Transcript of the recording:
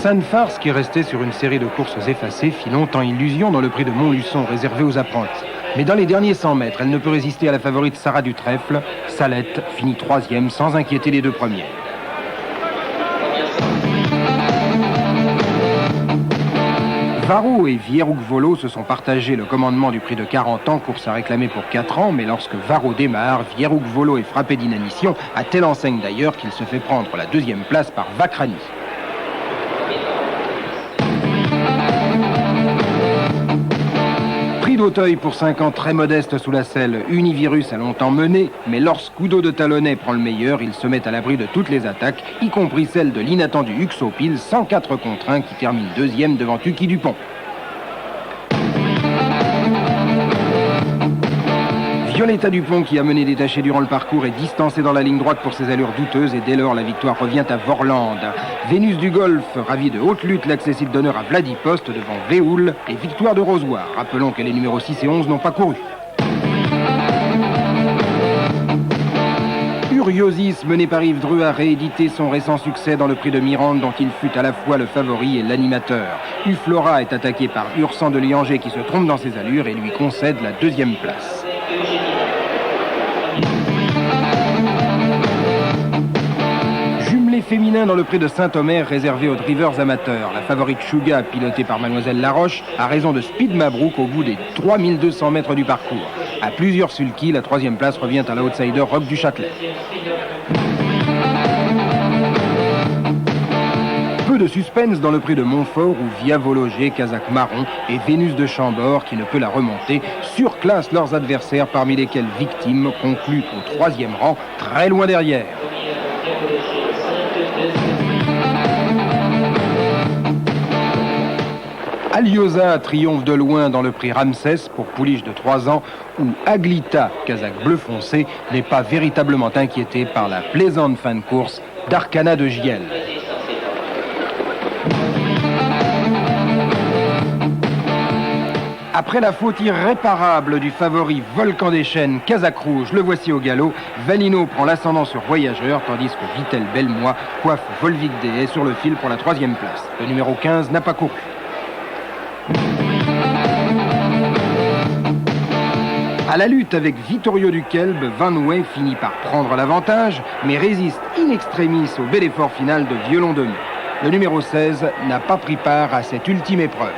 Roxane Farce, qui restait sur une série de courses effacées, fit longtemps illusion dans le prix de Montluçon réservé aux apprentis. Mais dans les derniers 100 mètres, elle ne peut résister à la favorite Sarah du Trèfle. Salette finit 3e sans inquiéter les deux premières. Varro et Vierouk-Volo se sont partagés le commandement du prix de 40 ans, course à réclamer pour 4 ans, mais lorsque Varro démarre, Vierouk-Volo est frappé d'inanition, à telle enseigne d'ailleurs qu'il se fait prendre la 2e place par Vacrani. Prix d'Auteuil pour 5 ans très modeste sous la selle. Univirus a longtemps mené, mais lorsqu'Udo de Talonnay prend le meilleur, il se met à l'abri de toutes les attaques, y compris celle de l'inattendu Uxopil, 104 contre 1, qui termine 2e devant Tuki Dupont. Violetta Dupont, qui a mené détaché durant le parcours, est distancée dans la ligne droite pour ses allures douteuses et dès lors la victoire revient à Vorland. Vénus du Golfe ravit de haute lutte l'accessible d'honneur à Vladipost devant Véhoul et victoire de Rosoir. Rappelons que les numéros 6 et 11 n'ont pas couru. Uriosis, mené par Yves Dru, a réédité son récent succès dans le prix de Mirande dont il fut à la fois le favori et l'animateur. Uflora est attaqué par Ursan de Lianger qui se trompe dans ses allures et lui concède la 2e place. Jumelé féminin dans le prix de Saint-Omer réservé aux drivers amateurs. La favorite Shuga, pilotée par Mademoiselle Laroche, a raison de Speed Mabrouk au bout des 3200 mètres du parcours. À plusieurs sulky, la 3e place revient à l'outsider Roch du Châtelet. Peu de suspense dans le prix de Montfort où Via Vologé, Kazakh Marron et Vénus de Chambord, qui ne peut la remonter, surclassent leurs adversaires parmi lesquels Victime conclut au 3e rang, très loin derrière. Aliosa triomphe de loin dans le prix Ramsès pour pouliche de 3 ans où Aglita, Kazakh bleu foncé, n'est pas véritablement inquiété par la plaisante fin de course d'Arcana de Giel. Après la faute irréparable du favori Volcan des Chênes, Kazakh Rouge, le voici au galop. Valino prend l'ascendant sur Voyageur, tandis que Vitel Belmois coiffe Volvic Dehaye sur le fil pour la 3e place. Le numéro 15 n'a pas couru. À la lutte avec Vittorio Duquelbe, Van Wey finit par prendre l'avantage, mais résiste in extremis au bel effort final de Violon de Mai. Le numéro 16 n'a pas pris part à cette ultime épreuve.